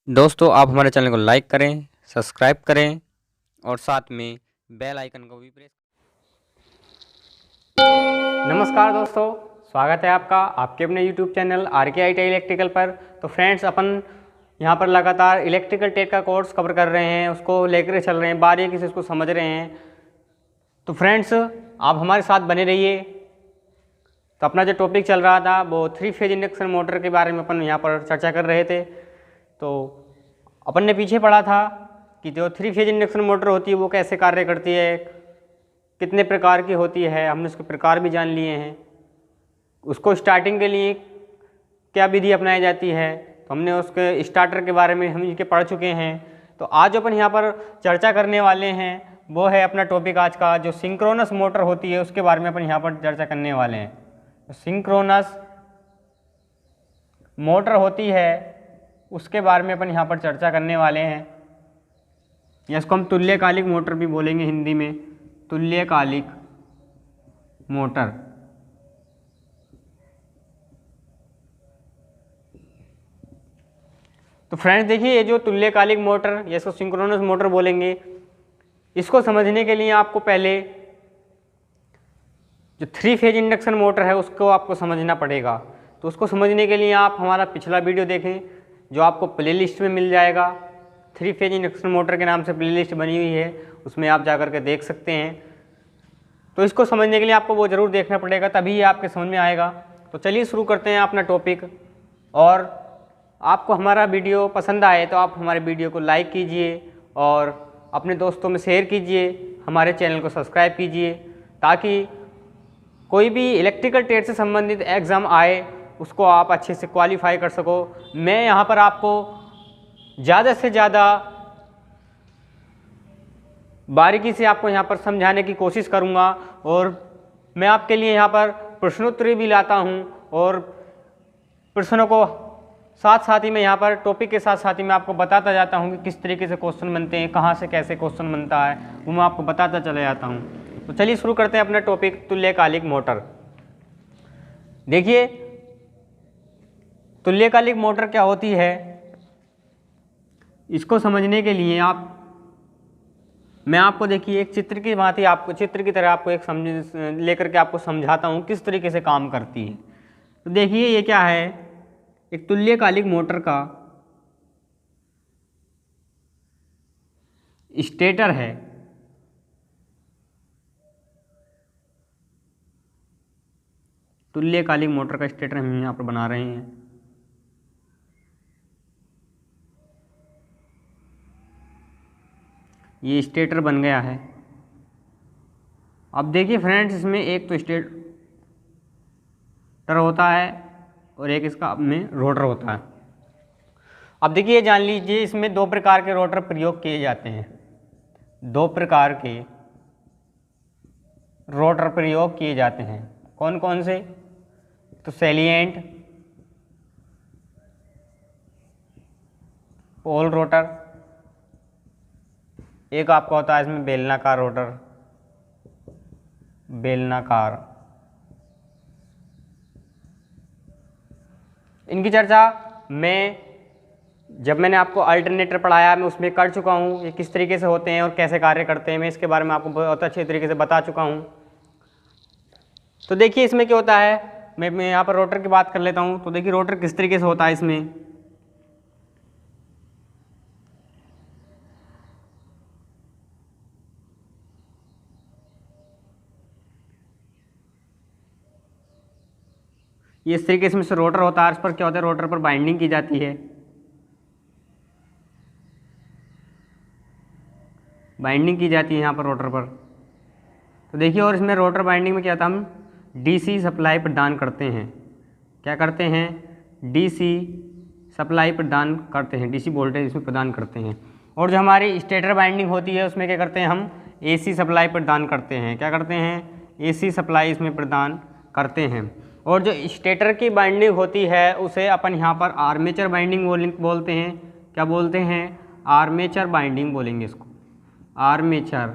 दोस्तों आप हमारे चैनल को लाइक करें, सब्सक्राइब करें और साथ में बेल आइकन को भी प्रेस। नमस्कार दोस्तों, स्वागत है आपका आपके अपने YouTube चैनल RKIT इलेक्ट्रिकल पर। तो फ्रेंड्स, अपन यहाँ पर लगातार इलेक्ट्रिकल टेक का कोर्स कवर कर रहे हैं, उसको लेकर चल रहे हैं, बारीकी से उसको समझ रहे हैं। तो फ्रेंड्स, आप हमारे साथ बने रहिए। तो अपना जो टॉपिक चल रहा था वो 3 फेज इंडक्शन मोटर के बारे में अपन यहाँ पर चर्चा कर रहे थे। तो अपन ने पीछे पढ़ा था कि जो 3 फेज इंडक्शन मोटर होती है वो कैसे कार्य करती है, कितने प्रकार की होती है, हमने उसके प्रकार भी जान लिए हैं। उसको स्टार्टिंग के लिए क्या विधि अपनाई जाती है, तो हमने उसके स्टार्टर के बारे में हम इनके पढ़ चुके हैं। तो आज अपन यहाँ पर चर्चा करने वाले हैं वो है अपना टॉपिक आज का, जो सिंक्रोनस मोटर होती है उसके बारे में अपन यहाँ पर चर्चा करने वाले हैं। तो सिंक्रोनस मोटर होती है उसके बारे में अपन यहाँ पर चर्चा करने वाले हैं, या इसको हम तुल्यकालिक मोटर भी बोलेंगे हिंदी में, तुल्यकालिक मोटर। तो फ्रेंड्स देखिए, ये जो तुल्यकालिक मोटर या इसको सिंक्रोनस मोटर बोलेंगे, इसको समझने के लिए आपको पहले जो 3 फेज इंडक्शन मोटर है उसको आपको समझना पड़ेगा। तो उसको समझने के लिए आप हमारा पिछला वीडियो देखें जो आपको प्लेलिस्ट में मिल जाएगा। 3 फेज इंडक्शन मोटर के नाम से प्लेलिस्ट बनी हुई है, उसमें आप जाकर के देख सकते हैं। तो इसको समझने के लिए आपको वो ज़रूर देखना पड़ेगा, तभी ये आपके समझ में आएगा। तो चलिए शुरू करते हैं अपना टॉपिक। और आपको हमारा वीडियो पसंद आए तो आप हमारे वीडियो को लाइक कीजिए और अपने दोस्तों में शेयर कीजिए, हमारे चैनल को सब्सक्राइब कीजिए, ताकि कोई भी इलेक्ट्रिकल ट्रेड से संबंधित एग्ज़ाम आए उसको आप अच्छे से क्वालिफाई कर सको। मैं यहाँ पर आपको ज़्यादा से ज़्यादा बारीकी से आपको यहाँ पर समझाने की कोशिश करूँगा, और मैं आपके लिए यहाँ पर प्रश्नोत्तरी भी लाता हूँ, और प्रश्नों को साथ साथ ही मैं यहाँ पर टॉपिक के साथ साथ ही मैं आपको बताता जाता हूँ कि किस तरीके से क्वेश्चन बनते हैं, कहाँ से कैसे क्वेश्चन बनता है, वो मैं आपको बताता चला जाता हूँ। तो चलिए शुरू करते हैं अपना टॉपिक, तुल्यकालिक मोटर। देखिए, तुल्यकालिक मोटर क्या होती है, इसको समझने के लिए मैं आपको देखिए एक चित्र की भांति आपको चित्र की तरह आपको एक समझ लेकर के आपको समझाता हूँ किस तरीके से काम करती है। तो देखिए, ये क्या है, एक तुल्यकालिक मोटर का स्टेटर है। तुल्यकालिक मोटर का स्टेटर हम यहाँ पर बना रहे हैं। ये स्टेटर बन गया है। अब देखिए फ्रेंड्स, इसमें एक तो स्टेटर होता है और एक इसका में रोटर होता है। अब देखिए, जान लीजिए इसमें 2 प्रकार के रोटर प्रयोग किए जाते हैं। 2 प्रकार के रोटर प्रयोग किए जाते हैं। कौन कौन से? तो सैलिएंट पोल रोटर, एक आपका होता है इसमें बेलनाकार रोटर, बेलनाकार। इनकी चर्चा जब मैंने आपको अल्टरनेटर पढ़ाया मैं उसमें कर चुका हूँ, ये किस तरीके से होते हैं और कैसे कार्य करते हैं, मैं इसके बारे में आपको बहुत अच्छे तरीके से बता चुका हूँ। तो देखिए इसमें क्या होता है, मैं यहाँ पर रोटर की बात कर लेता हूँ। तो देखिए रोटर किस तरीके से होता है इसमें। ये इस तरीके से रोटर होता है, इस पर क्या होता है, रोटर पर बाइंडिंग की जाती है, बाइंडिंग की जाती है यहाँ पर रोटर पर। तो देखिए, और इसमें रोटर बाइंडिंग में क्या था, हम डीसी सप्लाई प्रदान करते हैं। क्या करते हैं? डीसी सप्लाई प्रदान करते हैं, डीसी वोल्टेज इसमें प्रदान करते हैं। और जो हमारी स्टेटर बाइंडिंग होती है उसमें क्या करते हैं, हम एसी सप्लाई प्रदान करते हैं। क्या करते हैं? एसी सप्लाई इसमें प्रदान करते हैं। और जो स्टेटर की बाइंडिंग होती है उसे अपन यहाँ पर आर्मेचर बाइंडिंग बोलते हैं। क्या बोलते हैं? आर्मेचर बाइंडिंग बोलेंगे इसको, आर्मेचर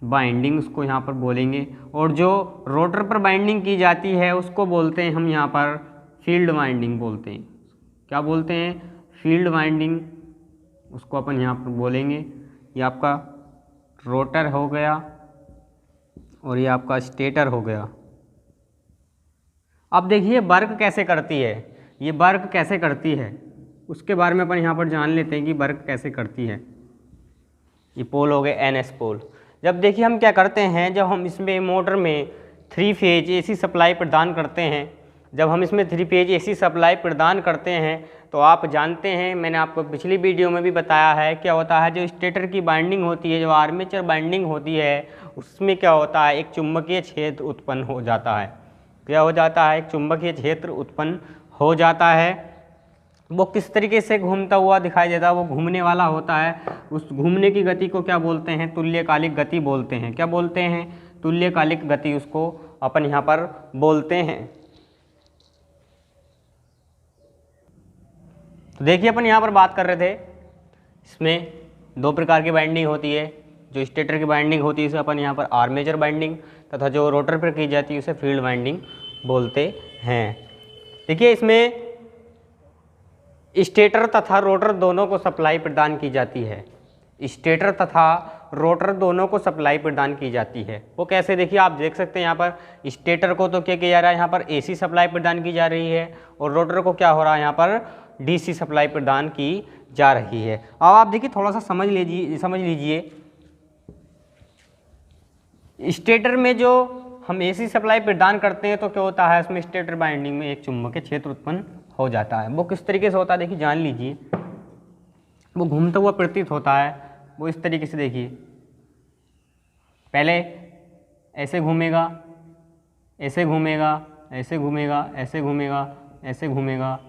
बाइंडिंग उसको यहाँ पर बोलेंगे। और जो रोटर पर बाइंडिंग की जाती है उसको बोलते हैं हम यहाँ पर फील्ड बाइंडिंग बोलते हैं। क्या बोलते हैं? फील्ड वाइंडिंग उसको अपन यहाँ पर बोलेंगे। ये आपका रोटर हो गया और ये आपका स्टेटर हो गया। अब देखिए वर्क कैसे करती है, ये वर्क कैसे करती है उसके बारे में अपन यहाँ पर जान लेते हैं कि वर्क कैसे करती है। ये पोल हो गए NS पोल। जब देखिए हम क्या करते हैं, जब हम इसमें मोटर में 3 फेज AC सप्लाई प्रदान करते हैं, जब हम इसमें 3 फेज AC सप्लाई प्रदान करते हैं तो आप जानते हैं, मैंने आपको पिछली वीडियो में भी बताया है क्या होता है, जो स्टेटर की बाइंडिंग होती है, जो आर्मेचर बाइंडिंग होती है, उसमें क्या होता है, एक चुंबकीय क्षेत्र उत्पन्न हो जाता है। क्या हो जाता है, एक चुंबकीय क्षेत्र उत्पन्न हो जाता है। वो किस तरीके से घूमता हुआ दिखाई देता है, वो घूमने वाला होता है। उस घूमने की गति को क्या बोलते हैं, तुल्यकालिक गति बोलते हैं। क्या बोलते हैं, तुल्यकालिक गति उसको अपन यहाँ पर बोलते हैं। तो देखिए अपन यहाँ पर बात कर रहे थे, इसमें 2 प्रकार की बाइंडिंग होती है। जो स्टेटर की बाइंडिंग होती है इसे अपन यहाँ पर आर्मेचर बाइंडिंग, तथा जो रोटर पर की जाती है उसे फील्ड बाइंडिंग बोलते हैं। देखिए इसमें स्टेटर तथा रोटर दोनों को सप्लाई प्रदान की जाती है। स्टेटर तथा रोटर दोनों को सप्लाई प्रदान की जाती है। वो कैसे, देखिए आप देख सकते हैं यहाँ पर स्टेटर को तो क्या किया जा रहा है, यहाँ पर AC सप्लाई प्रदान की जा रही है, और रोटर को क्या हो रहा है, यहाँ पर DC सप्लाई प्रदान की जा रही है। अब आप देखिए थोड़ा सा समझ लीजिए स्टेटर में जो हम AC सप्लाई प्रदान करते हैं तो क्या होता है, इसमें स्टेटर बाइंडिंग में एक चुंबकीय क्षेत्र उत्पन्न हो जाता है। वो किस तरीके से होता है देखिए जान लीजिए। वो घूमता हुआ प्रतीत होता है। वो इस तरीके से देखिए, पहले ऐसे घूमेगा, ऐसे घूमेगा, ऐसे घूमेगा, ऐसे घूमेगा, ऐसे घूमेगा,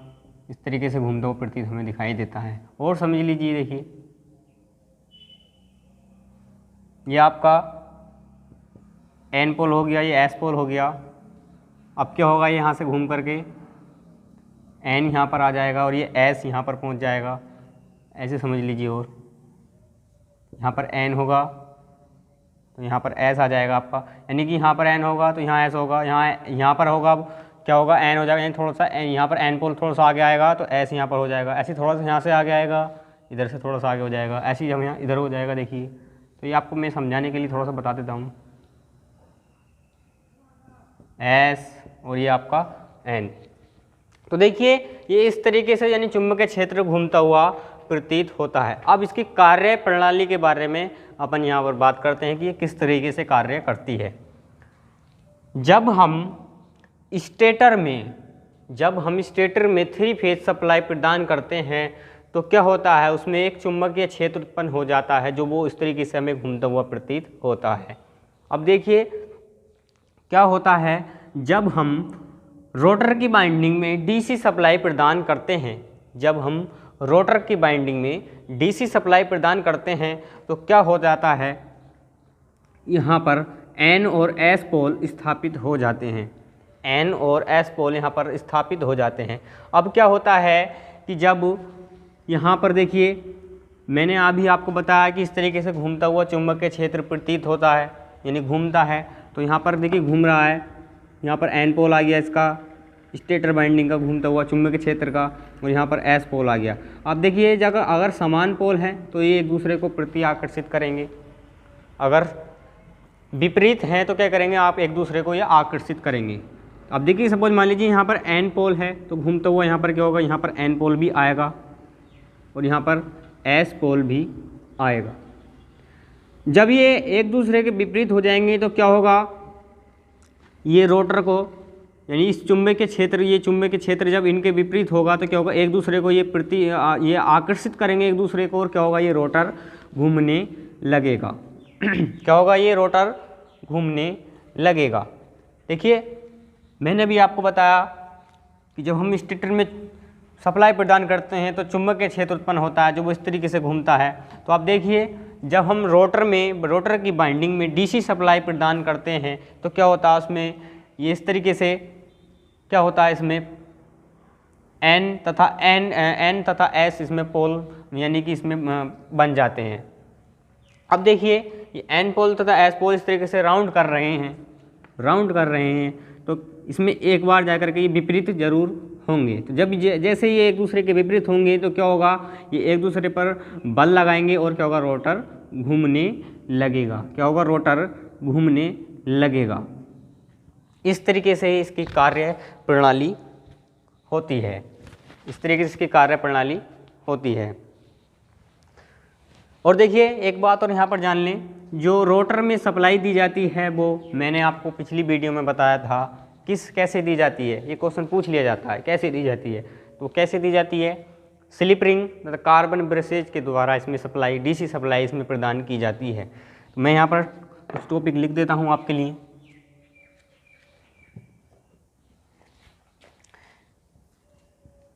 इस तरीके से घूमता हुआ प्रतीत हमें दिखाई देता है। और समझ लीजिए, देखिए ये आपका N पोल हो गया, ये S पोल हो गया। अब क्या होगा, यहाँ से घूम करके N यहाँ पर आ जाएगा और ये S यहाँ पर पहुँच जाएगा, ऐसे समझ लीजिए। और यहाँ पर N होगा तो यहाँ पर S आ जाएगा आपका, यानी कि यहाँ पर N होगा तो यहाँ S होगा, यहाँ पर होगा क्या होगा, N हो जाएगा, यानी थोड़ा सा यहाँ पर N पोल थोड़ा सा आगे आएगा तो S यहाँ पर हो जाएगा। ऐसे थोड़ा सा यहाँ से आगे आएगा, इधर से थोड़ा सा आगे हो जाएगा, ऐसे ही हम यहाँ इधर हो जाएगा। देखिए तो ये आपको मैं समझाने के लिए थोड़ा सा बता देता हूँ। S और ये आपका N। तो देखिए ये इस तरीके से यानी चुंबकीय क्षेत्र घूमता हुआ प्रतीत होता है। अब इसकी कार्य प्रणाली के बारे में अपन यहाँ पर बात करते हैं कि ये किस तरीके से कार्य करती है। जब हम स्टेटर में 3 फेज सप्लाई प्रदान करते हैं तो क्या होता है, उसमें एक चुंबकीय क्षेत्र उत्पन्न हो जाता है जो वो इस तरीके से हमें घूमता हुआ प्रतीत होता है। अब देखिए क्या होता है, जब हम रोटर की बाइंडिंग में DC सप्लाई प्रदान करते हैं, जब हम रोटर की बाइंडिंग में DC सप्लाई प्रदान करते हैं तो क्या हो जाता है, यहाँ पर N और S पोल स्थापित हो जाते हैं। N और S पोल यहाँ पर स्थापित हो जाते हैं। अब क्या होता है कि जब यहाँ पर देखिए मैंने अभी आपको बताया कि इस तरीके से घूमता हुआ चुंबकीय क्षेत्र प्रतीत होता है, यानी घूमता है। तो यहाँ पर देखिए घूम रहा है, यहाँ पर N पोल आ गया इसका स्टेटर बाइंडिंग का घूमता हुआ चुंबकीय क्षेत्र का, और यहाँ पर S पोल आ गया। अब देखिए जगह अगर समान पोल हैं तो ये एक दूसरे को प्रति आकर्षित करेंगे, अगर विपरीत हैं तो क्या करेंगे, आप एक दूसरे को ये आकर्षित करेंगे। अब देखिए सपोज मान लीजिए यहाँ पर N पोल है तो घूमता हुआ यहाँ पर क्या होगा, यहाँ पर N पोल भी आएगा और यहाँ पर S पोल भी आएगा। जब ये एक दूसरे के विपरीत हो जाएंगे तो क्या होगा, ये रोटर को यानी इस चुंबकीय क्षेत्र, ये चुंबकीय क्षेत्र जब इनके विपरीत होगा तो क्या होगा, एक दूसरे को ये आकर्षित करेंगे एक दूसरे को, और क्या होगा, ये रोटर घूमने लगेगा। क्या होगा, ये रोटर घूमने लगेगा। देखिए मैंने भी आपको बताया कि जब हम स्टेटर में सप्लाई प्रदान करते हैं तो चुंबकीय क्षेत्र उत्पन्न होता है जो वो इस तरीके से घूमता है। तो आप देखिए जब हम रोटर की बाइंडिंग में DC सप्लाई प्रदान करते हैं तो क्या होता है, उसमें ये इस तरीके से क्या होता है, इसमें N तथा S इसमें पोल यानी कि इसमें बन जाते हैं। अब देखिए ये N पोल तथा S पोल इस तरीके से राउंड कर रहे हैं तो इसमें एक बार जाकर के ये विपरीत जरूर होंगे। तो जब जैसे ये एक दूसरे के विपरीत होंगे तो क्या होगा, ये एक दूसरे पर बल लगाएंगे और क्या होगा, रोटर घूमने लगेगा। क्या होगा, रोटर घूमने लगेगा। इस तरीके से इसकी कार्य प्रणाली होती है। इस तरीके से इसकी कार्य प्रणाली होती है। और देखिए एक बात और यहाँ पर जान लें, जो रोटर में सप्लाई दी जाती है वो मैंने आपको पिछली वीडियो में बताया था कैसे दी जाती है। ये क्वेश्चन पूछ लिया जाता है कैसे दी जाती है, तो कैसे दी जाती है, स्लिप रिंग मतलब कार्बन ब्रशेज के द्वारा इसमें सप्लाई, डीसी सप्लाई इसमें प्रदान की जाती है। तो मैं यहाँ पर कुछ टॉपिक लिख देता हूँ आपके लिए।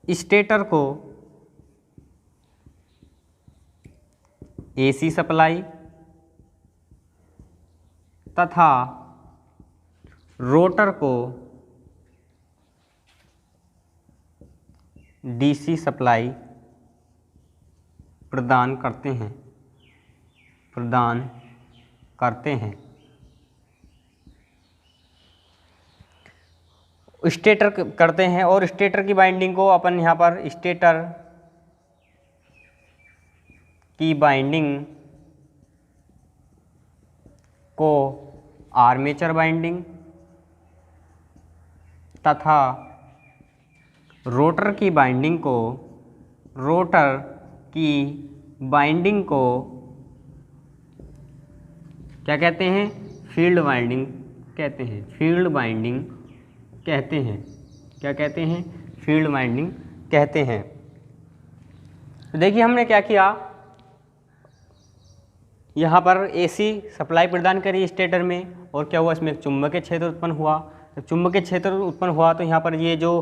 स्टेटर को एसी सप्लाई तथा रोटर को डीसी सप्लाई प्रदान करते हैं। स्टेटर करते हैं और स्टेटर की बाइंडिंग को अपन यहाँ पर स्टेटर की बाइंडिंग को आर्मेचर बाइंडिंग तथा रोटर की बाइंडिंग को क्या कहते हैं, फील्ड बाइंडिंग कहते हैं। फील्ड बाइंडिंग कहते हैं, क्या कहते हैं, फील्ड बाइंडिंग कहते हैं। तो देखिए हमने क्या किया, यहाँ पर एसी सप्लाई प्रदान करी स्टेटर में और क्या हुआ, इसमें एक चुंबकीय क्षेत्र उत्पन्न हुआ। तो चुंबकीय क्षेत्र उत्पन्न हुआ तो यहाँ पर ये जो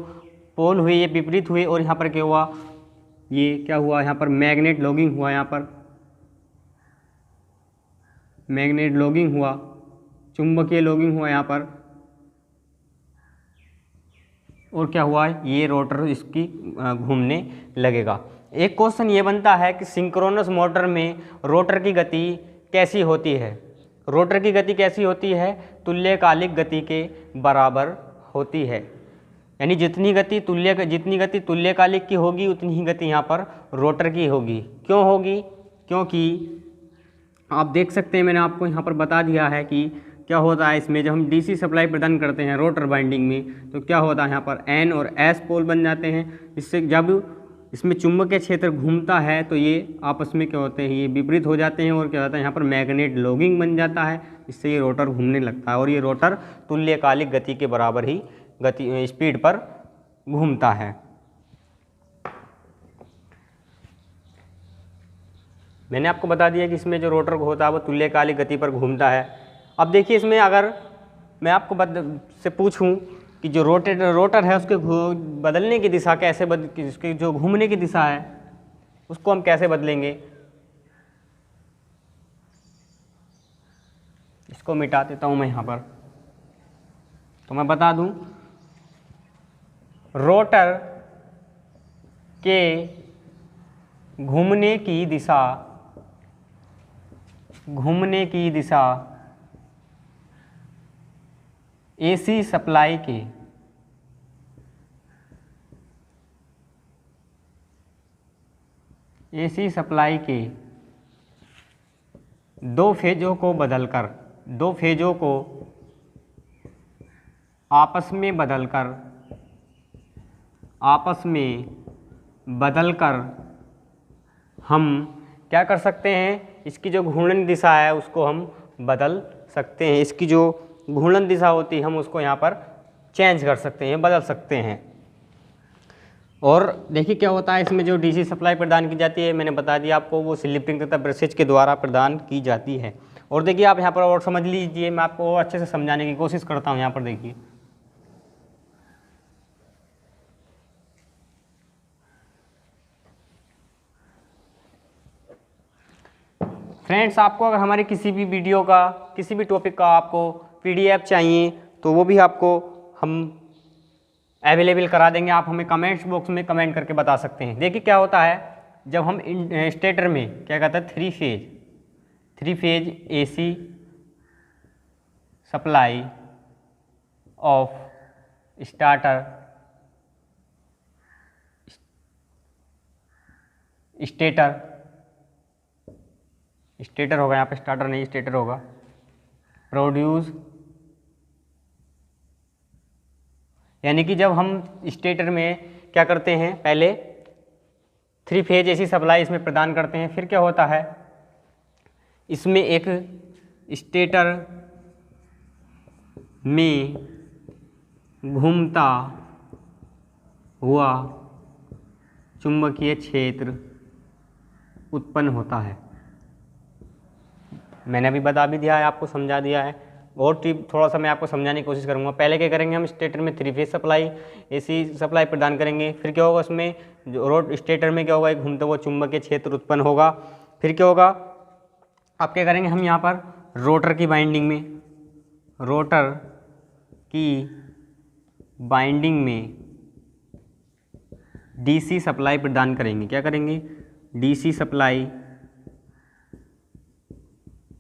पोल हुए ये विपरीत हुए और यहाँ पर क्या हुआ, ये क्या हुआ, यहाँ पर मैग्नेट लॉगिंग हुआ, यहाँ पर मैग्नेट लॉगिंग हुआ, चुंबकीय लॉगिंग हुआ यहाँ पर। और क्या हुआ, ये रोटर इसकी घूमने लगेगा। एक क्वेश्चन ये बनता है कि सिंक्रोनस मोटर में रोटर की गति कैसी होती है। रोटर की गति कैसी होती है, तुल्यकालिक गति के बराबर होती है। यानी जितनी गति तुल्यकालिक की होगी उतनी ही गति यहाँ पर रोटर की होगी। क्यों होगी, क्योंकि आप देख सकते हैं मैंने आपको यहाँ पर बता दिया है कि क्या होता है इसमें, जब हम डीसी सप्लाई प्रदान करते हैं रोटर बाइंडिंग में तो क्या होता है, यहाँ पर एन और एस पोल बन जाते हैं। इससे जब इसमें चुंबकीय क्षेत्र घूमता है तो ये आपस में क्या होते हैं, ये विपरीत हो जाते हैं और क्या होता है, यहाँ पर मैग्नेट लॉगिंग बन जाता है। इससे ये रोटर घूमने लगता है और ये रोटर तुल्यकालिक गति के बराबर ही गति स्पीड पर घूमता है। मैंने आपको बता दिया कि इसमें जो रोटर होता है वो तुल्यकालिक गति पर घूमता है। अब देखिए इसमें अगर मैं आपको से पूछूं कि जो रोटर है उसके बदलने की दिशा कैसे उसकी जो घूमने की दिशा है उसको हम कैसे बदलेंगे, इसको मिटा देता हूं मैं यहाँ पर। तो मैं बता दूं, रोटर के घूमने की दिशा एसी सप्लाई के दो फेजों को आपस में बदलकर हम क्या कर सकते हैं, इसकी जो घूर्णन दिशा है उसको हम बदल सकते हैं। इसकी जो घूर्णन दिशा होती है हम उसको यहाँ पर चेंज कर सकते हैं, बदल सकते हैं। और देखिए क्या होता है, इसमें जो डीसी सप्लाई प्रदान की जाती है मैंने बता दिया आपको, वो स्लिप रिंग तथा ब्रशेज के द्वारा प्रदान की जाती है। और देखिए आप यहाँ पर और समझ लीजिए, मैं आपको और अच्छे से समझाने की कोशिश करता हूँ। यहाँ पर देखिए फ्रेंड्स, आपको अगर हमारी किसी भी वीडियो का, किसी भी टॉपिक का आपको पीडीएफ चाहिए तो वो भी आपको हम अवेलेबल करा देंगे। आप हमें कमेंट्स बॉक्स में कमेंट करके बता सकते हैं। देखिए क्या होता है, जब हम स्टेटर में क्या कहते हैं, three phase AC supply of starter stator, stator होगा यहाँ पे, स्टार्टर नहीं स्टेटर होगा। प्रोड्यूस, यानी कि जब हम स्टेटर में क्या करते हैं, पहले 3 फेज एसी सप्लाई इसमें प्रदान करते हैं, फिर क्या होता है, इसमें एक स्टेटर में घूमता हुआ चुंबकीय क्षेत्र उत्पन्न होता है। मैंने अभी बता भी दिया है, आपको समझा दिया है, और थोड़ा सा मैं आपको समझाने की कोशिश करूंगा। पहले क्या करेंगे, हम स्टेटर में 3 फेज सप्लाई एसी सप्लाई प्रदान करेंगे, फिर क्या होगा, उसमें जो रोड स्टेटर में क्या होगा, एक घूमता हुआ चुंबकीय क्षेत्र उत्पन्न होगा। फिर क्या होगा, अब क्या करेंगे, हम यहाँ पर रोटर की बाइंडिंग में, रोटर की बाइंडिंग में डीसी सप्लाई प्रदान करेंगे। क्या करेंगे, डीसी सप्लाई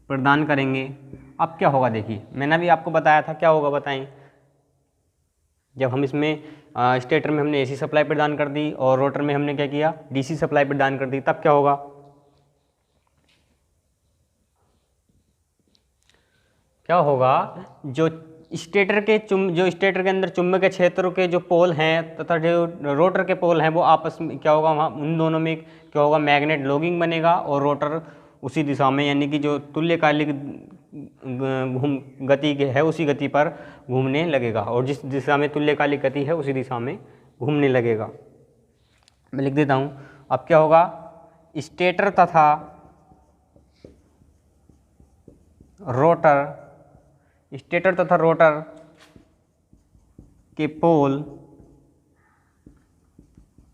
प्रदान करेंगे। अब क्या होगा, देखिए मैंने अभी आपको बताया था, क्या होगा बताएं। जब हम इसमें स्टेटर में हमने एसी सप्लाई प्रदान कर दी और रोटर में हमने क्या किया, डीसी सप्लाई प्रदान कर दी, तब क्या होगा, क्या होगा, जो स्टेटर के अंदर चुंबकीय क्षेत्र के जो पोल हैं तथा जो रोटर के पोल हैं, वो आपस में क्या होगा, वहाँ उन दोनों में क्या होगा, मैग्नेट लॉगिंग बनेगा और रोटर उसी दिशा में, यानी कि जो तुल्यकालिक गति है उसी गति पर घूमने लगेगा, और जिस दिशा में तुल्यकालिक गति है उसी दिशा में घूमने लगेगा। मैं लिख देता हूँ। अब क्या होगा, स्टेटर तथा रोटर के पोल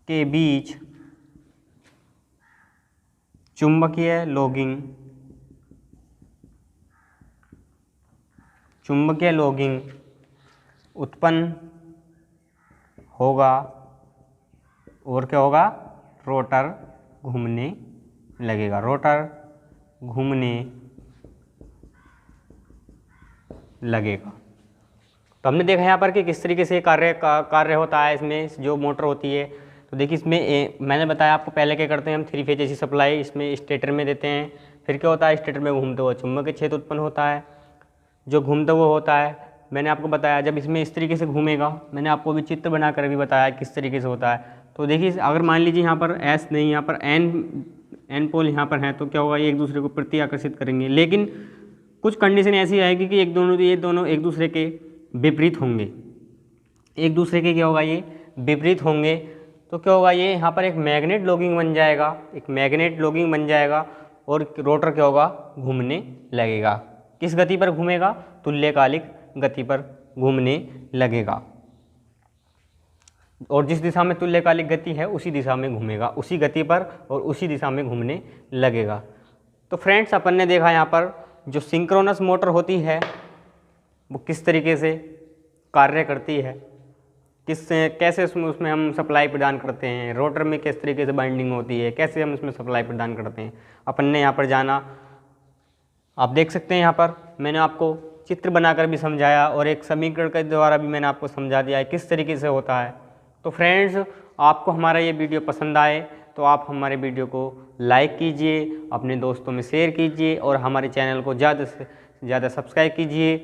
के बीच चुंबकीय लॉगिंग उत्पन्न होगा, और क्या होगा, रोटर घूमने लगेगा, रोटर घूमने लगेगा। तो हमने देखा यहाँ पर कि किस तरीके से कार्य होता है इसमें, जो मोटर होती है। तो देखिए इसमें मैंने बताया आपको, पहले क्या करते हैं हम 3 फेज एसी सप्लाई इसमें स्टेटर में देते हैं, फिर क्या होता है, स्टेटर में घूमते हुए चुंबकीय क्षेत्र उत्पन्न होता है, जो घूमता हुआ होता है। मैंने आपको बताया जब इसमें इस तरीके से घूमेगा, मैंने आपको भी चित्र बनाकर भी बताया किस तरीके से होता है। तो देखिए अगर मान लीजिए यहाँ पर एस नहीं, यहाँ पर एन पोल यहाँ पर है, तो क्या होगा, ये एक दूसरे को प्रति आकर्षित करेंगे, लेकिन कुछ कंडीशन ऐसी आएगी कि ये दोनों एक दूसरे के विपरीत होंगे, एक दूसरे के क्या होगा, ये विपरीत होंगे। तो क्या होगा, ये यहाँ पर एक मैग्नेट लॉगिंग बन जाएगा, और रोटर क्या होगा, घूमने लगेगा। किस गति पर घूमेगा, तुल्यकालिक गति पर घूमने लगेगा, और जिस दिशा में तुल्यकालिक गति है उसी दिशा में घूमेगा, उसी गति पर और उसी दिशा में घूमने लगेगा। तो फ्रेंड्स अपन ने देखा यहाँ पर जो सिंक्रोनस मोटर होती है वो किस तरीके से कार्य करती है, कैसे उसमें हम सप्लाई प्रदान करते हैं, रोटर में किस तरीके से बाइंडिंग होती है, कैसे हम उसमें सप्लाई प्रदान करते हैं, अपन ने यहाँ पर जाना। आप देख सकते हैं यहाँ पर मैंने आपको चित्र बनाकर भी समझाया, और एक समीकरण के द्वारा भी मैंने आपको समझा दिया है किस तरीके से होता है। तो फ्रेंड्स, आपको हमारा ये वीडियो पसंद आए तो आप हमारे वीडियो को लाइक कीजिए, अपने दोस्तों में शेयर कीजिए, और हमारे चैनल को ज़्यादा से ज़्यादा सब्सक्राइब कीजिए,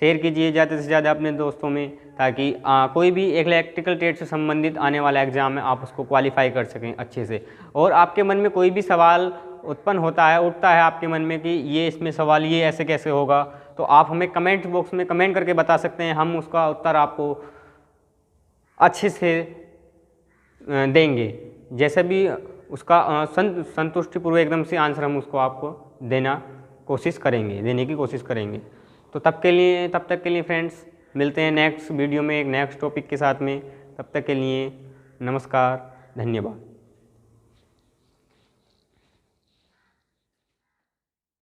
शेयर कीजिए ज़्यादा से ज़्यादा अपने दोस्तों में, ताकि कोई भी इलेक्ट्रिकल ट्रेड से संबंधित आने वाला एग्ज़ाम में आप उसको क्वालिफाई कर सकें अच्छे से। और आपके मन में कोई भी सवाल उत्पन्न उठता है आपके मन में कि ये इसमें सवाल ये ऐसे कैसे होगा, तो आप हमें कमेंट बॉक्स में कमेंट करके बता सकते हैं, हम उसका उत्तर आपको अच्छे से देंगे, जैसे भी उसका संतुष्टिपूर्वक एकदम से आंसर हम उसको आपको देने की कोशिश करेंगे। तो तब तक के लिए फ्रेंड्स, मिलते हैं नेक्स्ट वीडियो में एक नेक्स्ट टॉपिक के साथ में। तब तक के लिए नमस्कार, धन्यवाद।